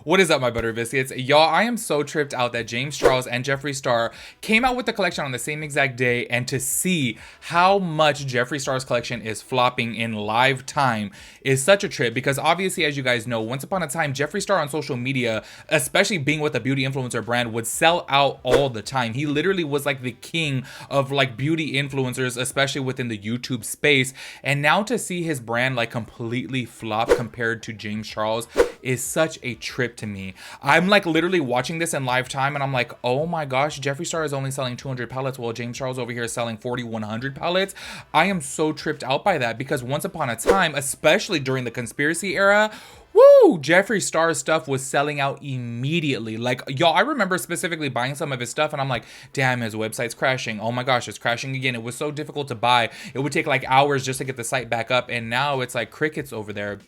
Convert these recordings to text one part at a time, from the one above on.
What is up, my butter biscuits? Y'all, I am so tripped out that James Charles and Jeffree Star came out with the collection on the same exact day, and to see how much Jeffree Star's collection is flopping in live time is such a trip, because obviously, as you guys know, once upon a time, Jeffree Star on social media, especially being with a beauty influencer brand, would sell out all the time. He literally was like the king of like beauty influencers, especially within the YouTube space. And now to see his brand like completely flop compared to James Charles is such a trip to me. I'm like literally watching this in live time and I'm like, oh my gosh, Jeffree Star is only selling 200 palettes while James Charles over here is selling 4,100 palettes. I am so tripped out by that, because once upon a time, especially during the conspiracy era, woo, Jeffree Star's stuff was selling out immediately. Like, y'all, I remember specifically buying some of his stuff and I'm like, damn, his website's crashing. Oh my gosh, it's crashing again. It was so difficult to buy. It would take like hours just to get the site back up. And now it's like crickets over there.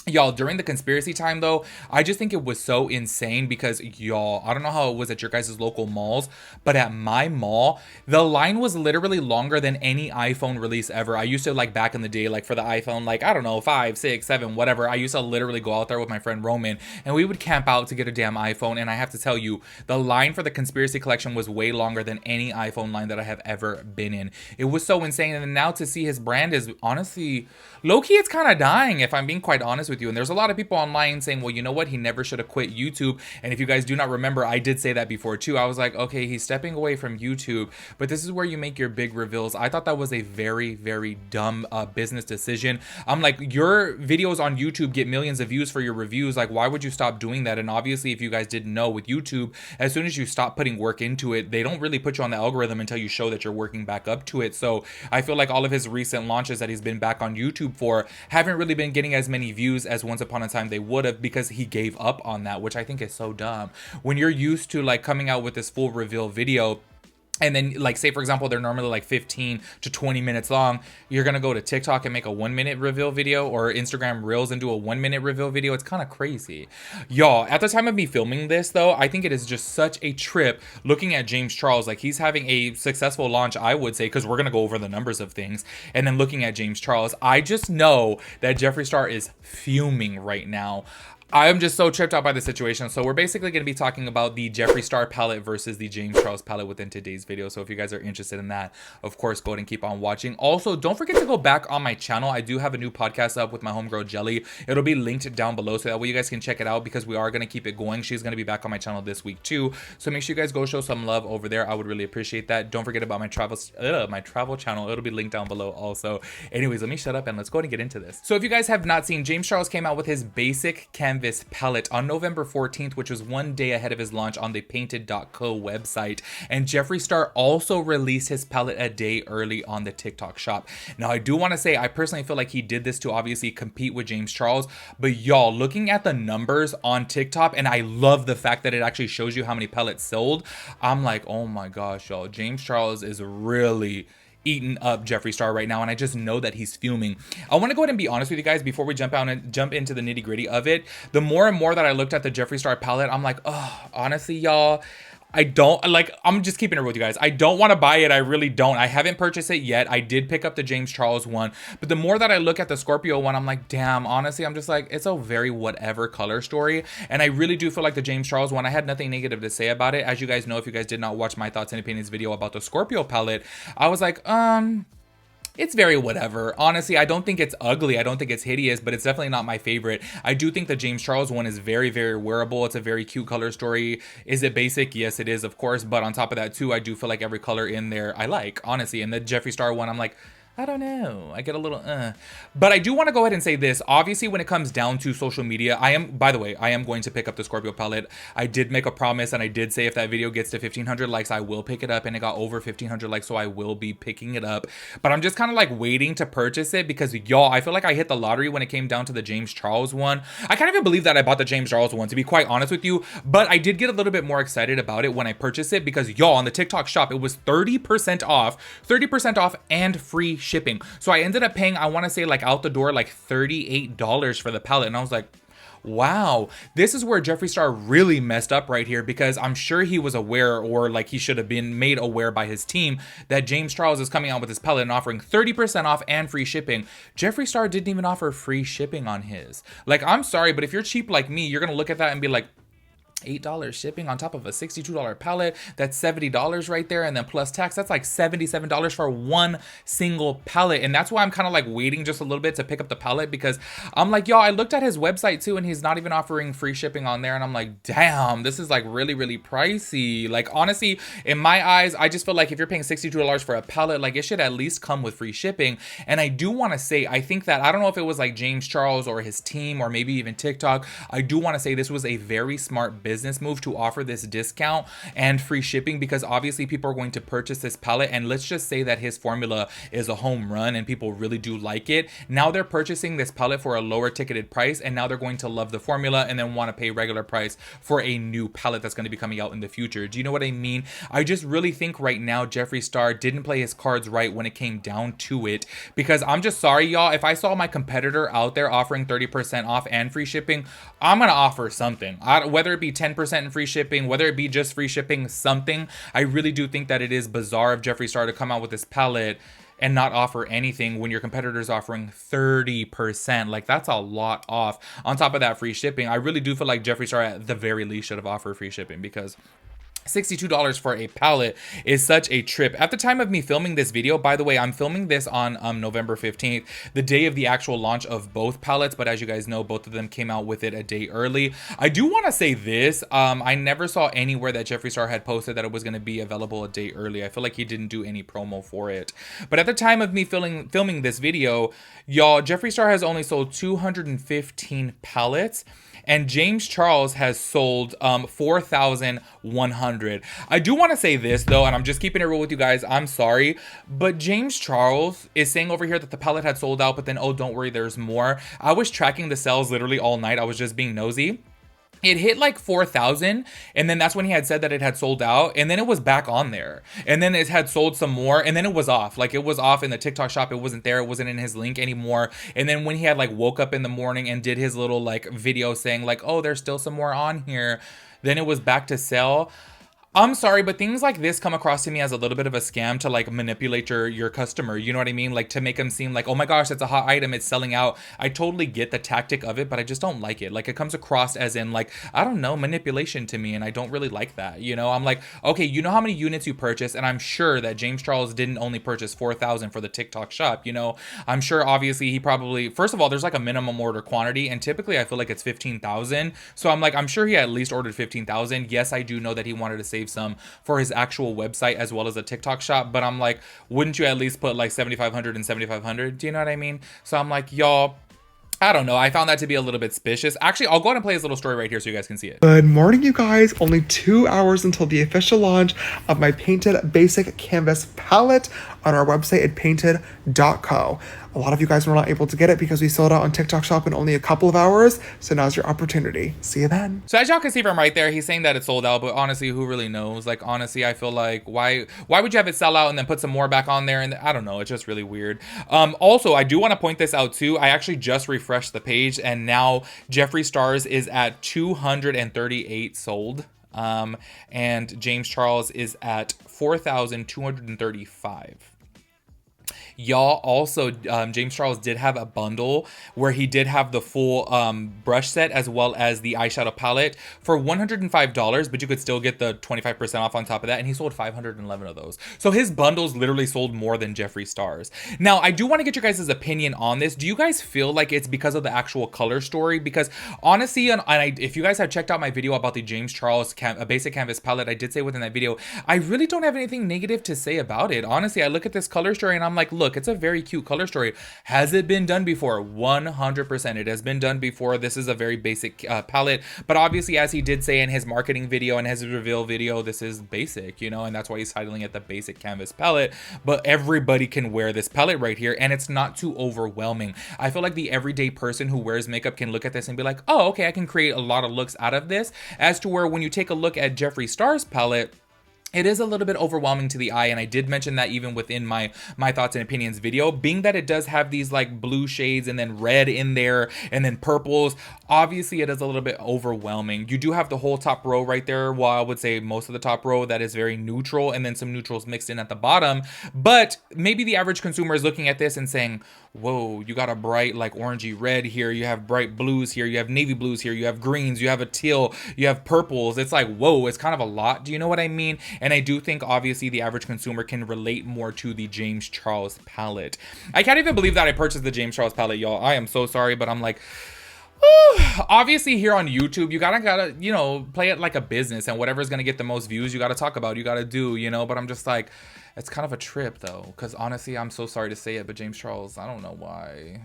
Y'all, during the conspiracy time though, I just think it was so insane, because y'all, I don't know how it was at your guys' local malls, but at my mall, the line was literally longer than any iPhone release ever. I used to, like, back in the day, like for the iPhone, like, I don't know, 5, 6, 7, whatever, I used to literally go out there with my friend Roman and we would camp out to get a damn iPhone. And I have to tell you, the line for the conspiracy collection was way longer than any iPhone line that I have ever been in. It was so insane. And now to see his brand is honestly, low-key, it's kind of dying, if I'm being quite honest with you. And there's a lot of people online saying, well, you know what, he never should have quit YouTube. And if you guys do not remember, I did say that before too. I was like, okay, he's stepping away from YouTube, but this is where you make your big reveals. I thought that was a very, very dumb business decision. I'm like, your videos on YouTube get millions of views for your reviews. Like, why would you stop doing that? And obviously, if you guys didn't know, with YouTube, as soon as you stop putting work into it, they don't really put you on the algorithm until you show that you're working back up to it. So I feel like all of his recent launches that he's been back on YouTube for haven't really been getting as many views as once upon a time they would have, because he gave up on that, which I think is so dumb. When you're used to like coming out with this full reveal video, and then, like, say for example, they're normally like 15 to 20 minutes long, you're gonna go to TikTok and make a 1-minute reveal video, or Instagram Reels and do a 1-minute reveal video. It's kind of crazy. Y'all, at the time of me filming this though, I think it is just such a trip looking at James Charles. Like, he's having a successful launch, I would say, because we're gonna go over the numbers of things. And then looking at James Charles, I just know that Jeffree Star is fuming right now. I'm just so tripped out by the situation. So we're basically going to be talking about the Jeffree Star palette versus the James Charles palette within today's video. So if you guys are interested in that, of course, go ahead and keep on watching. Also, don't forget to go back on my channel. I do have a new podcast up with my homegirl Jelly. It'll be linked down below, so that way you guys can check it out, because we are going to keep it going. She's going to be back on my channel this week too. So make sure you guys go show some love over there. I would really appreciate that. Don't forget about my travel channel. It'll be linked down below also. Anyways, let me shut up and let's go ahead and get into this. So if you guys have not seen, James Charles came out with his basic canvas palette on November 14th, which was one day ahead of his launch on the painted.co website. And Jeffree Star also released his palette a day early on the TikTok shop. Now, I do want to say, I personally feel like he did this to obviously compete with James Charles, but y'all, looking at the numbers on TikTok, and I love the fact that it actually shows you how many palettes sold, I'm like, oh my gosh, y'all, James Charles is really eating up Jeffree Star right now, and I just know that he's fuming. I want to go ahead and be honest with you guys before we jump into the nitty gritty of it. The more and more that I looked at the Jeffree Star palette, I'm like, oh, honestly, y'all, I don't like, I'm just keeping it real with you guys. I don't want to buy it. I really don't. I haven't purchased it yet. I did pick up the James Charles one, but the more that I look at the Scorpio one, I'm like, damn, honestly, I'm just like, it's a very whatever color story. And I really do feel like the James Charles one, I had nothing negative to say about it. As you guys know, if you guys did not watch my thoughts and opinions video about the Scorpio palette, I was like, it's very whatever. Honestly, I don't think it's ugly. I don't think it's hideous, but it's definitely not my favorite. I do think the James Charles one is very, very wearable. It's a very cute color story. Is it basic? Yes, it is, of course. But on top of that, too, I do feel like every color in there I like, honestly. And the Jeffree Star one, I'm like, I don't know. I get a little, But I do want to go ahead and say this. Obviously, when it comes down to social media, by the way, I am going to pick up the Scorpio palette. I did make a promise, and I did say if that video gets to 1,500 likes, I will pick it up, and it got over 1,500 likes, so I will be picking it up. But I'm just kind of like waiting to purchase it, because y'all, I feel like I hit the lottery when it came down to the James Charles one. I can't even believe that I bought the James Charles one, to be quite honest with you, but I did get a little bit more excited about it when I purchased it, because y'all, on the TikTok shop, it was 30% off and free shipping. So I ended up paying, I want to say like out the door, like $38 for the palette. And I was like, wow, this is where Jeffree Star really messed up right here, because I'm sure he was aware, or like he should have been made aware by his team, that James Charles is coming out with his pellet and offering 30% off and free shipping. Jeffree Star didn't even offer free shipping on his. Like, I'm sorry, but if you're cheap like me, you're gonna look at that and be like, $8 shipping on top of a $62 pallet, that's $70 right there, and then plus tax, that's like $77 for one single pallet. And that's why I'm kind of like waiting just a little bit to pick up the pallet, because I'm like, yo, I looked at his website too, and he's not even offering free shipping on there, and I'm like, damn, this is like really, really pricey. Like, honestly, in my eyes, I just feel like if you're paying $62 for a pallet, like, it should at least come with free shipping. And I do want to say, I think that, I don't know if it was like James Charles or his team or maybe even TikTok, I do want to say this was a very smart business move to offer this discount and free shipping, because obviously people are going to purchase this palette, and let's just say that his formula is a home run and people really do like it. Now they're purchasing this palette for a lower ticketed price, and now they're going to love the formula and then want to pay regular price for a new palette that's going to be coming out in the future. Do you know what I mean? I just really think right now Jeffree Star didn't play his cards right when it came down to it, because I'm just sorry, y'all, if I saw my competitor out there offering 30% off and free shipping, I'm gonna offer something, whether it be 10% in free shipping, whether it be just free shipping, something. I really do think that it is bizarre of Jeffree Star to come out with this palette and not offer anything when your competitor's offering 30%. Like, that's a lot off. On top of that, free shipping. I really do feel like Jeffree Star at the very least should have offered free shipping, because $62 for a palette is such a trip. At the time of me filming this video, by the way, I'm filming this on November 15th, the day of the actual launch of both palettes, but as you guys know, both of them came out with it a day early. I do want to say this, I never saw anywhere that Jeffree Star had posted that it was going to be available a day early. I feel like he didn't do any promo for it. But at the time of me filming this video, y'all, Jeffree Star has only sold 215 palettes, and James Charles has sold 4,100. I do want to say this though, and I'm just keeping it real with you guys, I'm sorry, but James Charles is saying over here that the palette had sold out, but then, oh, don't worry, there's more. I was tracking the sales literally all night. I was just being nosy. It hit like 4,000, and then that's when he had said that it had sold out, and then it was back on there, and then it had sold some more, and then it was off. Like, it was off in the TikTok shop. It wasn't there. It wasn't in his link anymore. And then when he had like woke up in the morning and did his little like video saying like, oh, there's still some more on here, then it was back to sell. I'm sorry, but things like this come across to me as a little bit of a scam to like manipulate your customer. You know what I mean? Like, to make them seem like, oh my gosh, it's a hot item, it's selling out. I totally get the tactic of it, but I just don't like it. Like, it comes across as in like, I don't know, manipulation to me, and I don't really like that. You know, I'm like, okay, you know how many units you purchase, and I'm sure that James Charles didn't only purchase 4,000 for the TikTok shop. You know, I'm sure obviously he probably, first of all, there's like a minimum order quantity, and typically I feel like it's 15,000. So I'm like, I'm sure he at least ordered 15,000. Yes, I do know that he wanted to save some for his actual website as well as a TikTok shop, but I'm like, wouldn't you at least put like 7,500 and 7,500? Do you know what I mean? So I'm like, y'all, I don't know. I found that to be a little bit suspicious. Actually, I'll go ahead and play his little story right here so you guys can see it. Good morning, you guys. Only 2 hours until the official launch of my painted basic canvas palette on our website at painted.co. A lot of you guys were not able to get it because we sold out on TikTok shop in only a couple of hours. So now's your opportunity. See you then. So as y'all can see from right there, he's saying that it's sold out, but honestly, who really knows? Like, honestly, I feel like why would you have it sell out and then put some more back on there? And I don't know. It's just really weird. Also, I do want to point this out too. I actually just refreshed the page, and now Jeffree Star's is at 238 sold. And James Charles is at 4,235. Y'all, also, James Charles did have a bundle where he did have the full brush set as well as the eyeshadow palette for $105, but you could still get the 25% off on top of that, and he sold 511 of those. So his bundles literally sold more than Jeffree Star's. Now, I do want to get your guys' opinion on this. Do you guys feel like it's because of the actual color story? Because honestly, if you guys have checked out my video about the James Charles basic canvas palette, I did say within that video, I really don't have anything negative to say about it. Honestly, I look at this color story and I'm like, look, it's a very cute color story. Has it been done before? 100%. It has been done before. This is a very basic palette, but obviously, as he did say in his marketing video and his reveal video, this is basic, you know, and that's why he's titling it the basic canvas palette. But everybody can wear this palette right here, and it's not too overwhelming. I feel like the everyday person who wears makeup can look at this and be like, oh, okay, I can create a lot of looks out of this, as to where when you take a look at Jeffree Star's palette, it is a little bit overwhelming to the eye, and I did mention that even within my thoughts and opinions video, being that it does have these like blue shades and then red in there and then purples. Obviously it is a little bit overwhelming. You do have the whole top row right there, well, I would say most of the top row that is very neutral, and then some neutrals mixed in at the bottom. But maybe the average consumer is looking at this and saying, whoa, you got a bright like orangey red here, you have bright blues here, you have navy blues here, you have greens, you have a teal, you have purples. It's like, whoa, it's kind of a lot. Do you know what I mean? And I do think obviously the average consumer can relate more to the James Charles palette. I can't even believe that I purchased the James Charles palette, y'all. I am so sorry, but I'm like, obviously here on YouTube, you gotta, you know, play it like a business, and whatever's gonna get the most views, you gotta talk about, you gotta do, you know. But I'm just like, it's kind of a trip though, because honestly, I'm so sorry to say it, but James Charles, I don't know why.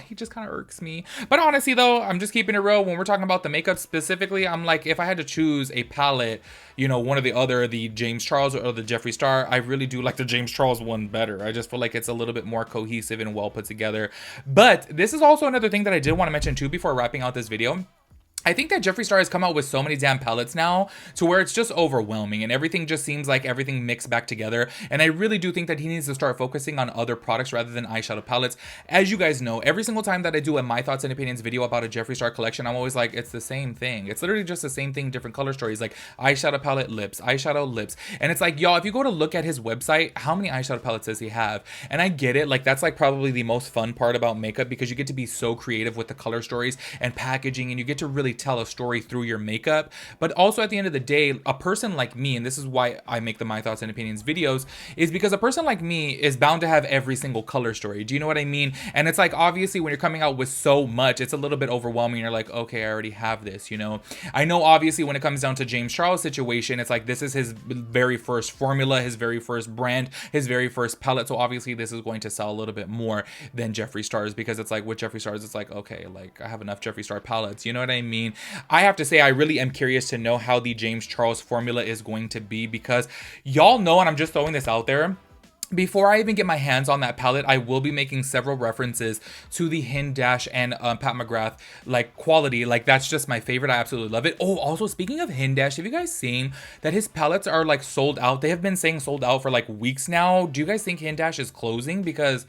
He just kind of irks me. But honestly though, I'm just keeping it real. When we're talking about the makeup specifically, I'm like, if I had to choose a palette, you know, one or the other, the James Charles or the Jeffree Star, I really do like the James Charles one better. I just feel like it's a little bit more cohesive and well put together. But this is also another thing that I did want to mention too before wrapping out this video. I think that Jeffree Star has come out with so many damn palettes now to where it's just overwhelming, and everything just seems like everything mixed back together. And I really do think that he needs to start focusing on other products rather than eyeshadow palettes. As you guys know, every single time that I do a my thoughts and opinions video about a Jeffree Star collection, I'm always like, it's the same thing. It's literally just the same thing, different color stories, like eyeshadow palette, lips, eyeshadow, lips. And it's like, y'all, if you go to look at his website, how many eyeshadow palettes does he have? And I get it, like that's like probably the most fun part about makeup, because you get to be so creative with the color stories and packaging, and you get to really tell a story through your makeup. But also at the end of the day, a person like me, and this is why I make the my thoughts and opinions videos, is because a person like me is bound to have every single color story. Do you know what I mean? And it's like, obviously when you're coming out with so much, it's a little bit overwhelming. You're like, okay, I already have this, you know. I know obviously when it comes down to James Charles' situation, it's like this is his very first formula, his very first brand, his very first palette. So obviously this is going to sell a little bit more than Jeffree Star's, because it's like with Jeffree Star's, it's like, okay, like I have enough Jeffree Star palettes, you know what I mean? I have to say, I really am curious to know how the James Charles formula is going to be, because y'all know, and I'm just throwing this out there, before I even get my hands on that palette, I will be making several references to the Hin Dash and Pat McGrath like quality. Like that's just my favorite. I absolutely love it. Oh, also speaking of Hin Dash, have you guys seen that his palettes are like sold out? They have been saying sold out for like weeks now. Do you guys think Hin Dash is closing? Because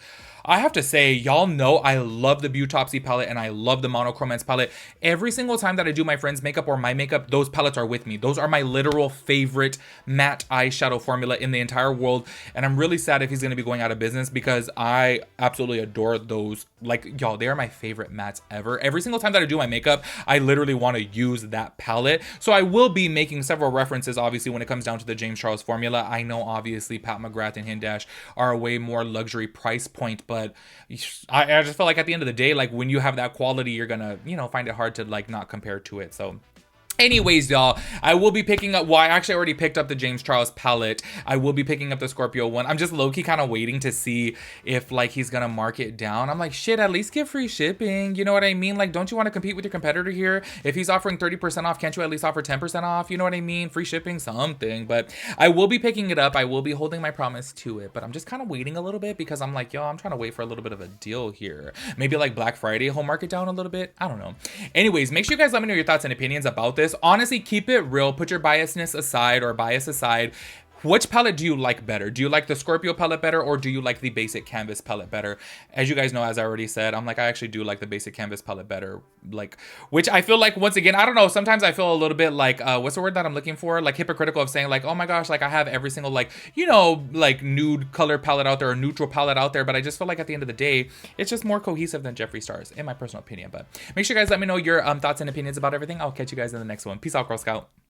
I have to say, y'all know I love the Beautopsy palette and I love the Monochromance palette. Every single time that I do my friend's makeup or my makeup, those palettes are with me. Those are my literal favorite matte eyeshadow formula in the entire world. And I'm really sad if he's going to be going out of business, because I absolutely adore those. Like, y'all, they are my favorite mattes ever. Every single time that I do my makeup, I literally want to use that palette. So I will be making several references, obviously, when it comes down to the James Charles formula. I know, obviously, Pat McGrath and Hin Dash are a way more luxury price point, but I just feel like at the end of the day, like when you have that quality, you're gonna, you know, find it hard to like not compare to it. So anyways, y'all, I will be picking up, well, I actually already picked up the James Charles palette. I will be picking up the Scorpio one. I'm just low-key kind of waiting to see if like he's gonna mark it down. I'm like, shit, at least give free shipping. You know what I mean? Like, don't you want to compete with your competitor here? If he's offering 30% off, can't you at least offer 10% off? You know what I mean? Free shipping, something. But I will be picking it up. I will be holding my promise to it, but I'm just kind of waiting a little bit, because I'm like, yo, I'm trying to wait for a little bit of a deal here. Maybe like Black Friday, he'll mark it down a little bit. I don't know. Anyways, make sure you guys let me know your thoughts and opinions about this. Honestly, keep it real. Put your biasness aside, or bias aside. Which palette do you like better? Do you like the Scorpio palette better, or do you like the basic canvas palette better? As you guys know, as I already said, I'm like, I actually do like the basic canvas palette better. Like, which I feel like, once again, I don't know, sometimes I feel a little bit like, what's the word that I'm looking for? Like hypocritical of saying like, oh my gosh, like I have every single like, you know, like nude color palette out there, or neutral palette out there. But I just feel like at the end of the day, it's just more cohesive than Jeffree Star's, in my personal opinion. But make sure you guys let me know your thoughts and opinions about everything. I'll catch you guys in the next one. Peace out, Girl Scout.